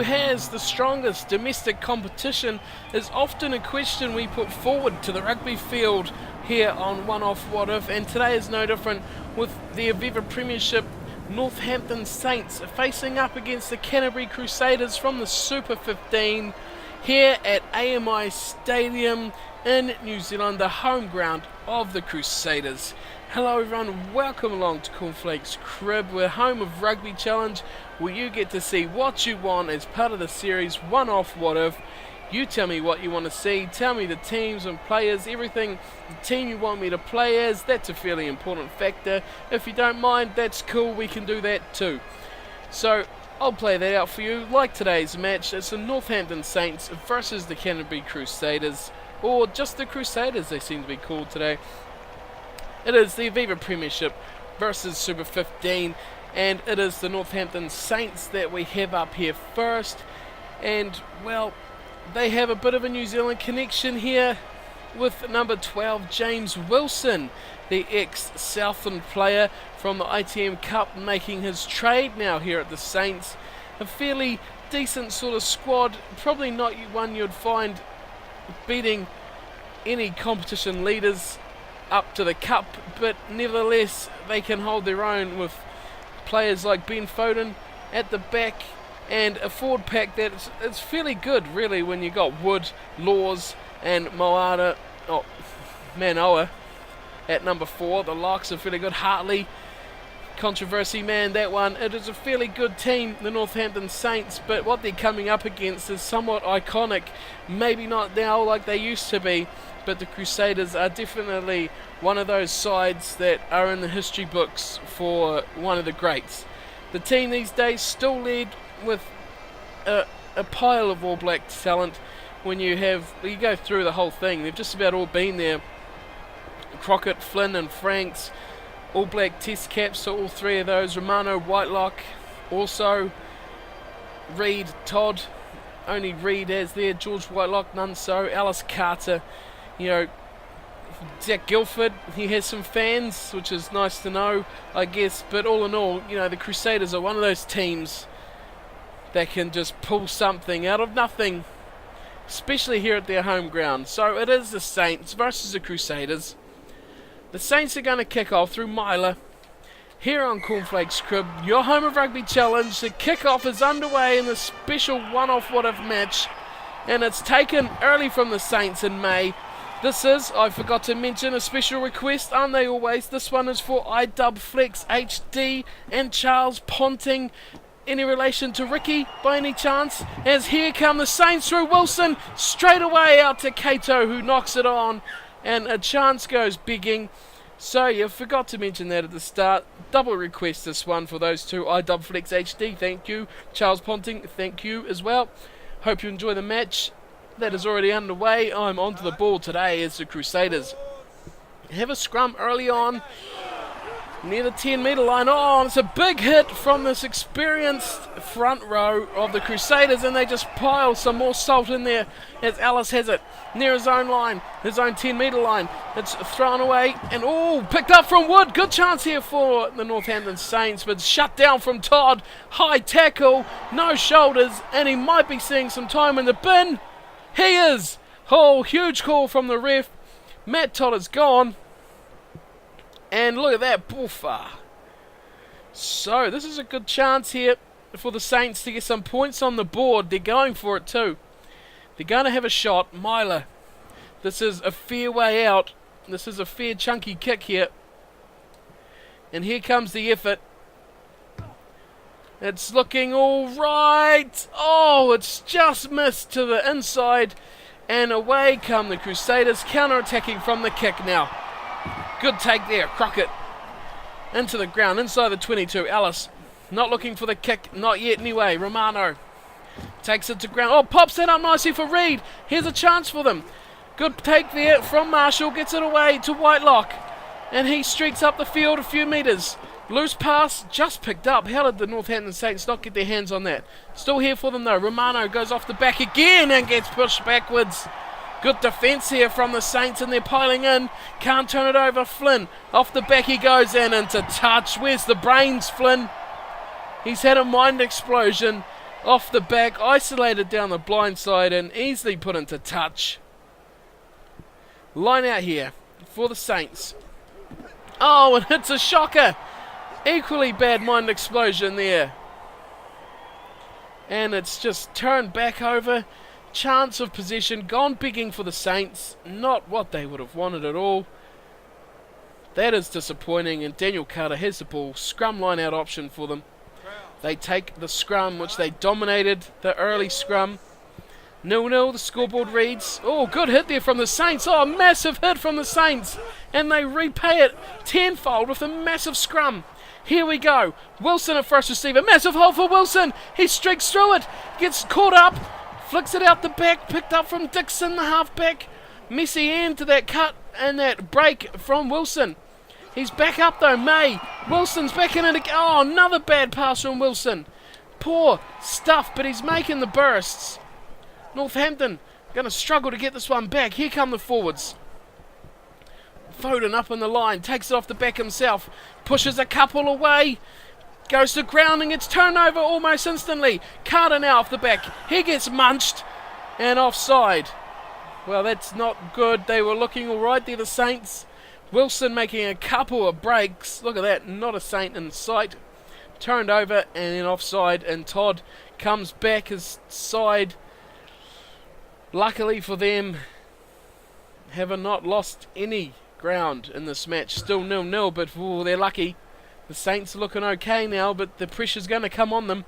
has the strongest domestic competition is often a question we put forward to the rugby field here on One Off What If, and today is no different with the Aviva Premiership. Northampton Saints facing up against the Canterbury Crusaders from the Super 15 here at AMI Stadium in New Zealand, the home ground of the Crusaders. Hello everyone, welcome along to Cornflake's Crib. We're home of Rugby Challenge, where you get to see what you want as part of the series One Off What If. You tell me what you want to see, tell me the teams and players, everything the team you want me to play as. That's a fairly important factor. If you don't mind, that's cool, we can do that too. So I'll play that out for you. Like today's match, it's the Northampton Saints versus the Canterbury Crusaders, or just the Crusaders they seem to be called today. It is the Aviva Premiership versus Super 15, and it is the Northampton Saints that we have up here first. And well, they have a bit of a New Zealand connection here with number 12 James Wilson, the ex-Southland player from the ITM Cup, making his trade now here at the Saints. A fairly decent sort of squad, probably not one you'd find beating any competition leaders up to the Cup, but nevertheless they can hold their own with players like Ben Foden at the back and a forward pack that it's fairly good really when you got Wood, Laws and Manoa at number 4. The locks are fairly good. Hartley, controversy man, that one. It is a fairly good team, the Northampton Saints, but what they're coming up against is somewhat iconic. Maybe not now like they used to be, but the Crusaders are definitely one of those sides that are in the history books for one of the greats. The team these days still led with a pile of All Black talent. When you go through the whole thing, they've just about all been there. Crockett, Flynn and Franks, All Black test caps, so all three of those. Romano, Whitelock, also Reid, Todd, only Reid as there. George Whitelock, none so. Alice Carter, Zach Guilford, he has some fans, which is nice to know, I guess. But all in all, the Crusaders are one of those teams that can just pull something out of nothing, especially here at their home ground. So it is the Saints versus the Crusaders. The Saints are going to kick off through Myler here on Cornflake's Crib, your home of Rugby Challenge. The kick-off is underway in the special one-off what-if match, and it's taken early from the Saints in May. This is, I forgot to mention, a special request, aren't they always? This one is for iDubFlex HD and Charles Ponting. Any relation to Ricky by any chance? As here come the Saints through Wilson, straight away out to Cato, who knocks it on, and a chance goes begging. So you forgot to mention that at the start. Double request this one for those two. iDubFlex HD, thank you. Charles Ponting, thank you as well. Hope you enjoy the match. That is already underway. I'm onto the ball today as the Crusaders have a scrum early on near the 10-metre line. Oh, it's a big hit from this experienced front row of the Crusaders, and they just pile some more salt in there as Alice has it near his own line, his own 10-metre line. It's thrown away and picked up from Wood. Good chance here for the Northampton Saints, but shut down from Todd. High tackle, no shoulders, and he might be seeing some time in the bin. He is. Oh, huge call from the ref. Matt Todd is gone. And look at that, boofa. So this is a good chance here for the Saints to get some points on the board. They're going for it too. They're going to have a shot. Myler. This is a fair way out. This is a fair chunky kick here. And here comes the effort. It's looking all right. Oh, it's just missed to the inside. And away come the Crusaders, counter-attacking from the kick now. Good take there, Crockett. Into the ground, inside the 22. Alice, not looking for the kick, not yet anyway. Romano takes it to ground. Oh, pops that up nicely for Reid. Here's a chance for them. Good take there from Marshall, gets it away to Whitelock. And he streaks up the field a few metres. Loose pass, just picked up. How did the Northampton Saints not get their hands on that? Still here for them though. Romano goes off the back again and gets pushed backwards. Good defence here from the Saints, and they're piling in. Can't turn it over. Flynn, off the back he goes and into touch. Where's the brains, Flynn? He's had a mind explosion Off the back, isolated down the blind side and easily put into touch. Line out here for the Saints. Oh, and hits a shocker. Equally bad mind explosion there. And it's just turned back over. Chance of possession gone begging for the Saints. Not what they would have wanted at all. That is disappointing, and Daniel Carter has the ball. Scrum line out option for them. They take the scrum, which they dominated, the early scrum. 0-0, the scoreboard reads. Oh, good hit there from the Saints. Oh, massive hit from the Saints. And they repay it tenfold with a massive scrum. Here we go. Wilson at first receiver. Massive hole for Wilson. He streaks through it. Gets caught up. Flicks it out the back. Picked up from Dixon, the halfback. Messy end to that cut and that break from Wilson. He's back up though, May. Wilson's back in it again. Oh, another bad pass from Wilson. Poor stuff, but he's making the bursts. Northampton going to struggle to get this one back. Here come the forwards. Foden up on the line, takes it off the back himself. Pushes a couple away. Goes to grounding, it's turnover almost instantly. Carter now off the back. He gets munched and offside. Well, that's not good. They were looking alright there, the Saints. Wilson making a couple of breaks. Look at that, not a Saint in sight. Turned over and then offside, and Todd comes back his side. Luckily for them, have not lost any ground in this match. Still 0-0, but they're lucky. The Saints are looking okay now, but the pressure's going to come on them.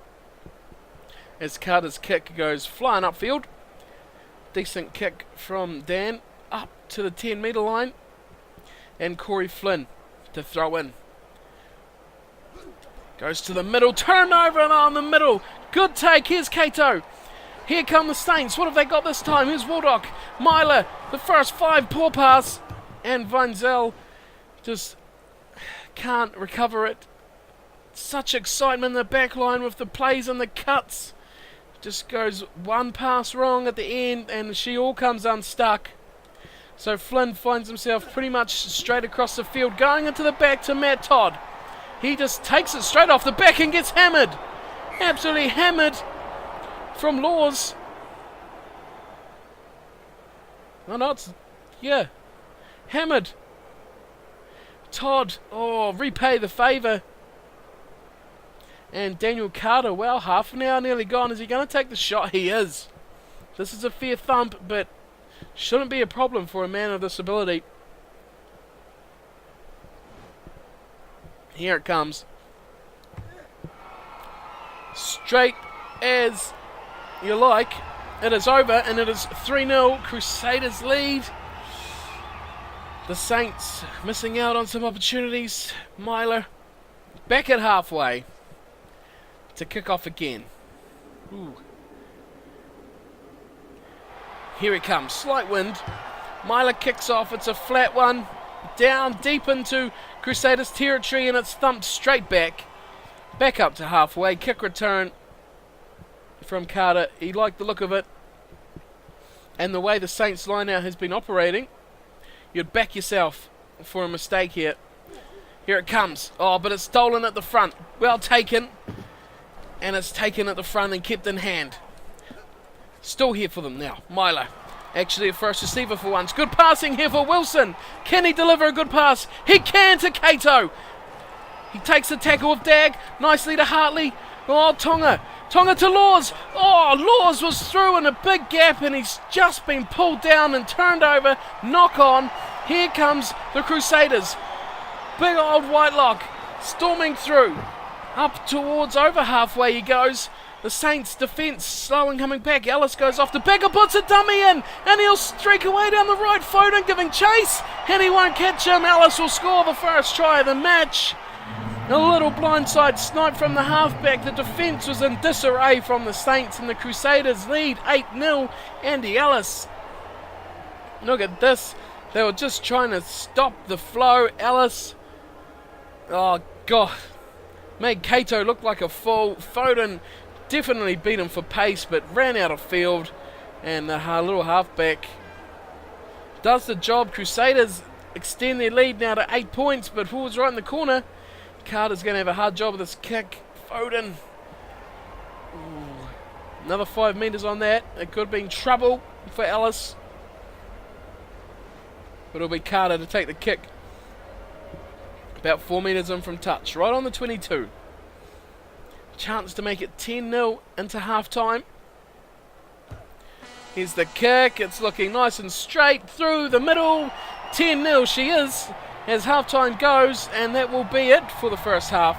As Carter's kick goes flying upfield. Decent kick from Dan up to the 10-metre line. And Corey Flynn to throw in. Goes to the middle, turnover and on the middle. Good take, here's Cato. Here come the Saints, what have they got this time? Here's Waldock, Myler, the first 5, poor pass. And Vinzel just can't recover it. Such excitement in the back line with the plays and the cuts. Just goes one pass wrong at the end and she all comes unstuck. So Flynn finds himself pretty much straight across the field, going into the back to Matt Todd. He just takes it straight off the back and gets hammered. Absolutely hammered from Laws. Oh no, yeah. Hammered. Todd, repay the favour. And Daniel Carter, well, half an hour nearly gone. Is he going to take the shot? He is. This is a fair thump, but shouldn't be a problem for a man of this ability. Here it comes. Straight as you like. It is over, and it is 3-0. Crusaders lead. The Saints missing out on some opportunities. Myler back at halfway to kick off again. Ooh. Here it comes, slight wind. Myler kicks off, it's a flat one. Down deep into Crusaders territory and it's thumped straight back. Back up to halfway, kick return from Carter. He liked the look of it. And the way the Saints line out has been operating, you'd back yourself for a mistake here. Here it comes. Oh, but it's stolen at the front. Well taken. And it's taken at the front and kept in hand. Still here for them now. Myler. Actually a first receiver for once. Good passing here for Wilson. Can he deliver a good pass? He can to Cato. He takes the tackle with Dag. Nicely to Hartley. Oh, Tonga. Tonga to Laws. Oh, Laws was through in a big gap and he's just been pulled down and turned over. Knock on. Here comes the Crusaders. Big old Whitelock storming through. Up towards over halfway he goes. The Saints defence slow and coming back. Ellis goes off the back and puts a dummy in. And he'll streak away down the right. Foden giving chase. And he won't catch him. Ellis will score the first try of the match. A little blindside snipe from the halfback. The defence was in disarray from the Saints. And the Crusaders lead 8-0. Andy Ellis. Look at this. They were just trying to stop the flow. Ellis. Oh, God. Made Cato look like a fool. Foden definitely beat him for pace, but ran out of field. And the little halfback does the job. Crusaders extend their lead now to 8 points, but forwards right in the corner. Carter's going to have a hard job with this kick. Foden. Ooh. Another 5 metres on that. It could have been trouble for Ellis. But it'll be Carter to take the kick. About 4 metres in from touch. Right on the 22. Chance to make it 10-0 into half-time. Here's the kick. It's looking nice and straight through the middle. 10-0 she is as half-time goes, and that will be it for the first half.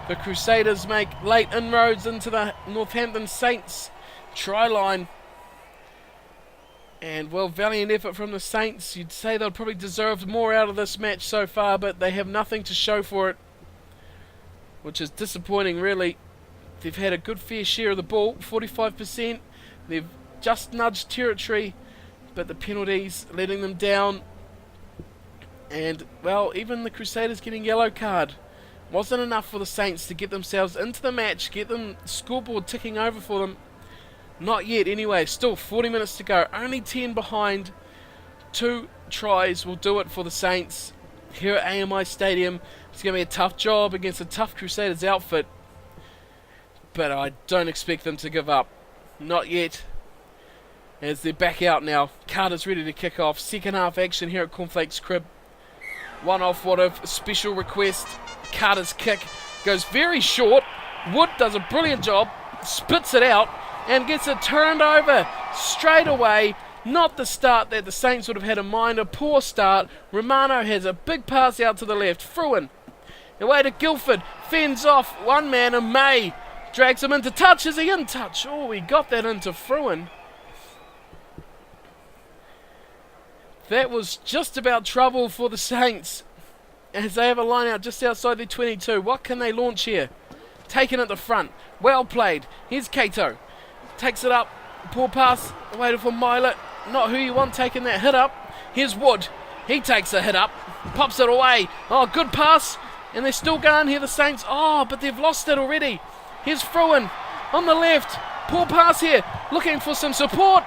The Crusaders make late inroads into the Northampton Saints try line. And, well, valiant effort from the Saints. You'd say they'll probably deserved more out of this match so far, but they have nothing to show for it, which is disappointing, really. They've had a good fair share of the ball, 45%. They've just nudged territory, but the penalties letting them down. And, well, even the Crusaders getting yellow card wasn't enough for the Saints to get themselves into the match, get them scoreboard ticking over for them. Not yet, anyway. Still 40 minutes to go. Only 10 behind. 2 tries will do it for the Saints here at AMI Stadium. It's going to be a tough job against a tough Crusaders outfit, but I don't expect them to give up. Not yet. As they're back out now. Carter's ready to kick off. Second half action here at Cornflakes Crib. One off what if special request. Carter's kick goes very short. Wood does a brilliant job. Spits it out and gets it turned over straight away. Not the start that the Saints would have had in mind. A poor start. Romano has a big pass out to the left. Fruin. Away to Guildford. Fends off one man, and May drags him into touch. Is he in touch? Oh, he got that into Fruin. That was just about trouble for the Saints, as they have a line out just outside the 22. What can they launch here? Taken at the front. Well played. Here's Cato. Takes it up. Poor pass. Waited for Myler. Not who you want taking that hit up. Here's Wood. He takes a hit up. Pops it away. Oh, good pass. And they're still going here, the Saints. Oh, but they've lost it already. Here's Fruin on the left. Poor pass here. Looking for some support.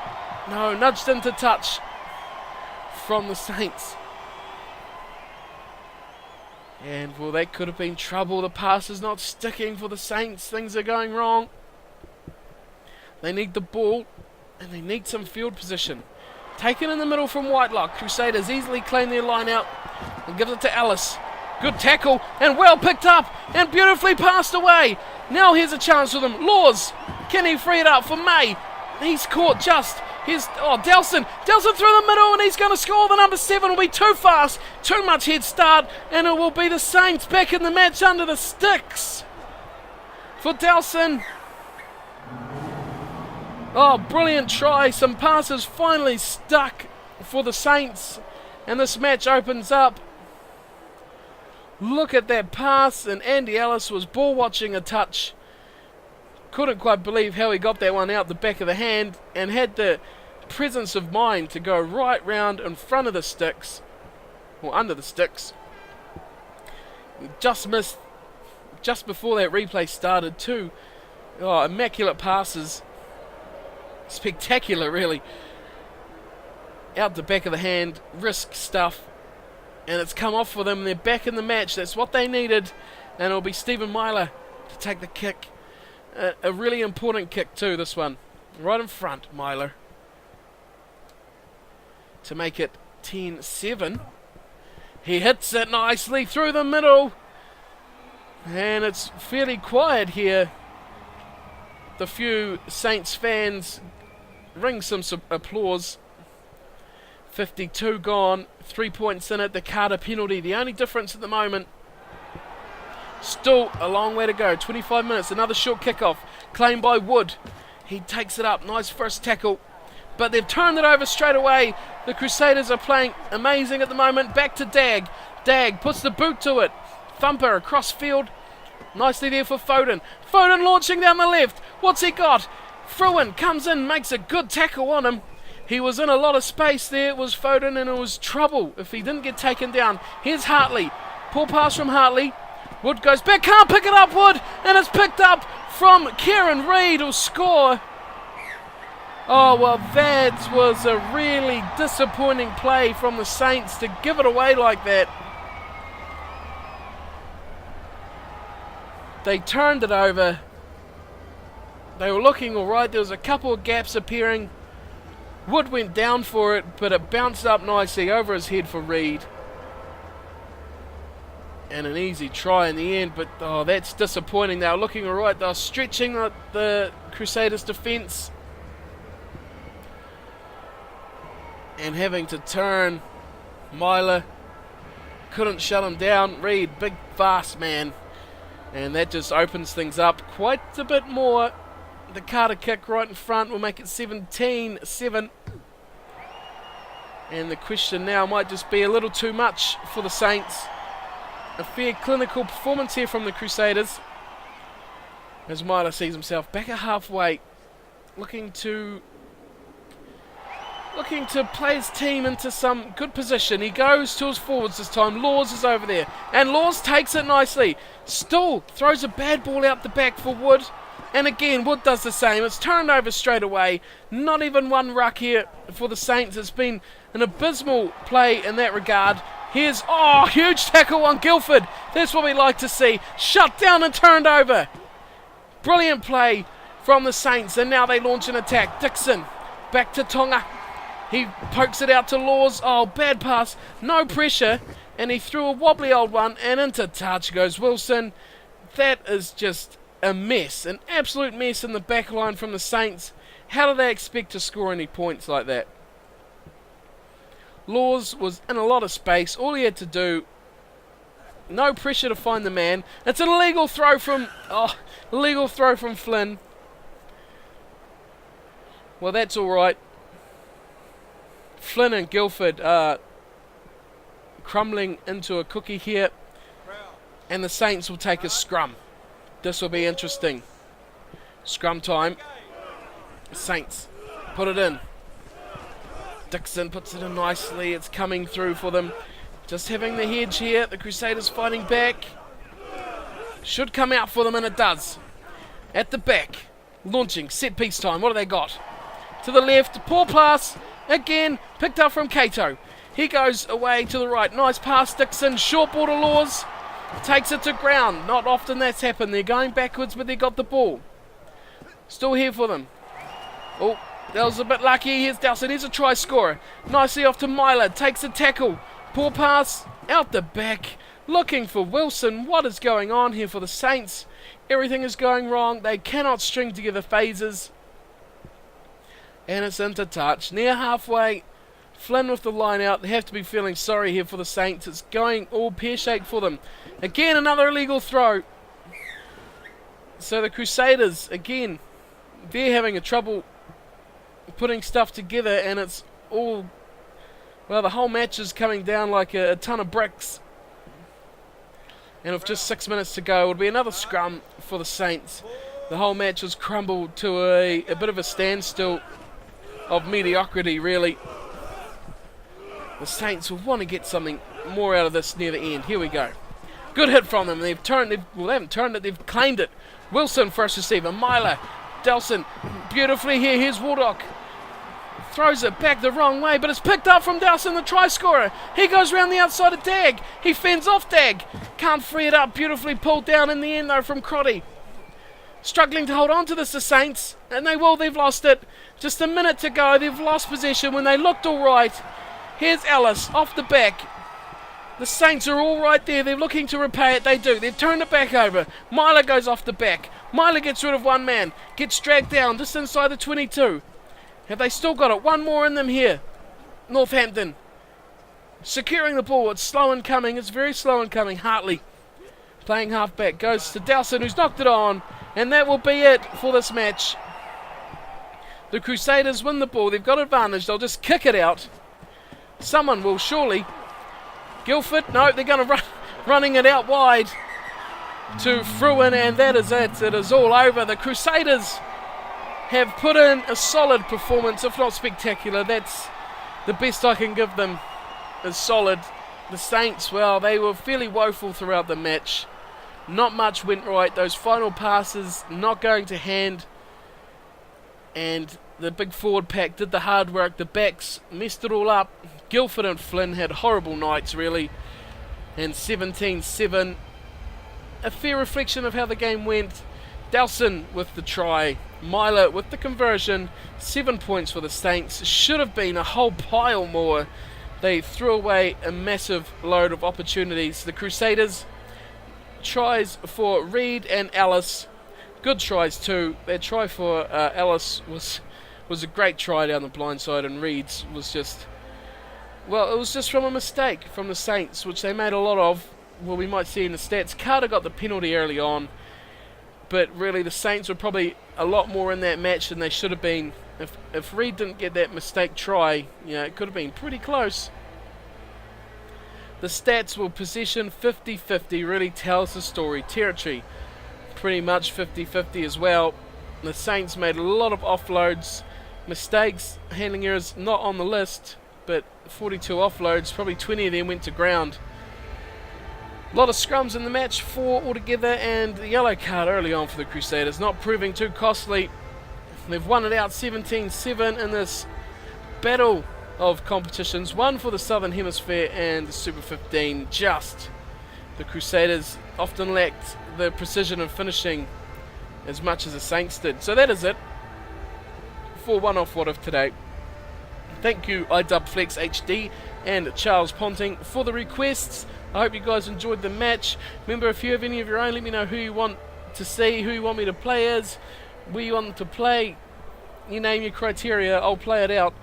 No, nudged into touch from the Saints. And, well, that could have been trouble. The pass is not sticking for the Saints. Things are going wrong. They need the ball, and they need some field position. Taken in the middle from Whitelock. Crusaders easily claim their line out and give it to Ellis. Good tackle, and well picked up, and beautifully passed away. Now here's a chance for them. Laws, can he free it up for May? He's caught just. Here's, Delson. Delson through the middle, and he's going to score. The number 7 will be too fast. Too much head start, and it will be the Saints back in the match under the sticks for Delson. Oh, brilliant try. Some passes finally stuck for the Saints, and this match opens up. Look at that pass, and Andy Ellis was ball watching a touch. Couldn't quite believe how he got that one out the back of the hand, and had the presence of mind to go right round in front of the sticks, or under the sticks. Just missed just before that replay started too. Oh, immaculate passes. Spectacular, really. Out the back of the hand, risk stuff, and it's come off for them. They're back in the match. That's what they needed, and it'll be Stephen Myler to take the kick. A really important kick too, this one. Right in front, Myler. To make it 10-7. He hits it nicely through the middle. And it's fairly quiet here. The few Saints fans ring some applause. 52 gone. 3 points in it. The Carter penalty. The only difference at the moment. Still a long way to go. 25 minutes. Another short kickoff. Claimed by Wood. He takes it up. Nice first tackle. But they've turned it over straight away. The Crusaders are playing amazing at the moment. Back to Dag. Dag puts the boot to it. Thumper across field. Nicely there for Foden. Foden launching down the left. What's he got? Fruin comes in. Makes a good tackle on him. He was in a lot of space there. It was Foden, and it was trouble if he didn't get taken down. Here's Hartley. Poor pass from Hartley. Wood goes back, can't pick it up, Wood, and it's picked up from Kieran Reid, who'll score. Oh, well, that was a really disappointing play from the Saints to give it away like that. They turned it over. They were looking alright. There was a couple of gaps appearing. Wood went down for it, but it bounced up nicely over his head for Reed. And an easy try in the end, but oh, that's disappointing. They were looking alright. They were stretching the Crusaders' defence and having to turn. Myler couldn't shut him down. Reed, big fast man, and that just opens things up quite a bit more. The Carter kick right in front will make it 17-7. And the question now might just be a little too much for the Saints. A fair clinical performance here from the Crusaders, as Myler sees himself back at halfway, looking to play his team into some good position. He goes to his forwards this time. Laws is over there, and Laws takes it nicely. Still throws a bad ball out the back for Wood, and again Wood does the same. It's turned over straight away. Not even one ruck here for the Saints. It's been an abysmal play in that regard. Here's, huge tackle on Guildford. That's what we like to see. Shut down and turned over. Brilliant play from the Saints, and now they launch an attack. Dixon, back to Tonga. He pokes it out to Laws. Oh, bad pass. No pressure, and he threw a wobbly old one, and into touch goes Wilson. That is just a mess, an absolute mess in the back line from the Saints. How do they expect to score any points like that? Laws was in a lot of space. All he had to do, no pressure to find the man. It's an illegal throw from Flynn. Well, that's all right. Flynn and Guildford are crumbling into a cookie here, and the Saints will take a scrum. This will be interesting. Scrum time. Saints put it in. Dixon puts it in nicely. It's coming through for them. Just having the hedge here. The Crusaders fighting back. Should come out for them, and it does. At the back. Launching. Set piece time. What have they got? To the left. Poor pass. Again. Picked up from Cato. He goes away to the right. Nice pass, Dixon. Short ball to Laws. Takes it to ground. Not often that's happened. They're going backwards, but they got the ball. Still here for them. Oh. That was a bit lucky. Here's Dowson. Here's a try scorer. Nicely off to Myler. Takes a tackle. Poor pass. Out the back. Looking for Wilson. What is going on here for the Saints? Everything is going wrong. They cannot string together phases. And it's into touch. Near halfway. Flynn with the line out. They have to be feeling sorry here for the Saints. It's going all pear-shaped for them. Again, another illegal throw. So the Crusaders, again, they're having a trouble putting stuff together, and it's all, well, the whole match is coming down like a ton of bricks. And with just 6 minutes to go, it would be another scrum for the Saints. The whole match has crumbled to a bit of a standstill of mediocrity, really. The Saints will want to get something more out of this near the end. Here we go. Good hit from them. They haven't turned it, they've claimed it. Wilson first receiver. Myler. Delson beautifully here. Here's Wardock. Throws it back the wrong way, but it's picked up from Dowson, the try scorer. He goes round the outside of Dag. He fends off Dag. Can't free it up. Beautifully pulled down in the end, though, from Crotty. Struggling to hold on to this, the Saints. And they will. They've lost it. Just a minute to go. They've lost possession when they looked all right. Here's Ellis off the back. The Saints are all right there. They're looking to repay it. They do. They've turned it back over. Myler goes off the back. Myler gets rid of one man. Gets dragged down just inside the 22. Have they still got it? One more in them here. Northampton. Securing the ball. It's slow in coming. It's very slow in coming. Hartley playing halfback. Goes to Dowson, who's knocked it on. And that will be it for this match. The Crusaders win the ball. They've got advantage. They'll just kick it out. Someone will surely. Guildford. No, they're going to running it out wide to Fruin, and that is it. It is all over. The Crusaders have put in a solid performance, if not spectacular. That's the best I can give them, is solid. The Saints, well, they were fairly woeful throughout the match. Not much went right. Those final passes not going to hand, and the big forward pack did the hard work. The backs messed it all up. Guildford and Flynn had horrible nights, really. And 17-7. A fair reflection of how the game went. Dowson with the try. Myler with the conversion. 7 points for the Saints. Should have been a whole pile more. They threw away a massive load of opportunities. The Crusaders, tries for Reed and Ellis. Good tries too. Their try for Ellis was a great try down the blind side, and Reed's was just, well, it was just from a mistake from the Saints, which they made a lot of. Well, we might see in the stats. Carter got the penalty early on, but really the Saints were probably a lot more in that match than they should have been. If Reed didn't get that mistake try, it could have been pretty close. The stats will possession 50-50 really tells the story. Territory pretty much 50-50 as well. The Saints made a lot of offloads. Mistakes, handling errors not on the list, but 42 offloads, probably 20 of them went to ground. A lot of scrums in the match, 4 altogether, and the yellow card early on for the Crusaders, not proving too costly. They've won it out 17-7 in this battle of competitions. One for the Southern Hemisphere and the Super 15. Just the Crusaders often lacked the precision of finishing as much as the Saints did. So that is it for One Off What If today. Thank you iDubFlex HD and Charles Ponting for the requests. I hope you guys enjoyed the match. Remember, if you have any of your own, let me know who you want to see, who you want me to play as, where you want them to play. You name your criteria, I'll play it out.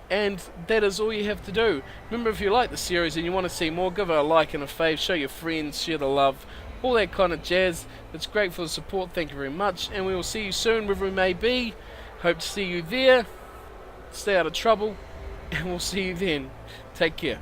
And that is all you have to do. Remember, if you like the series and you want to see more, give it a like and a fave, show your friends, share the love, all that kind of jazz. It's great for the support. Thank you very much. And we will see you soon, wherever we may be. Hope to see you there. Stay out of trouble. And we'll see you then. Take care.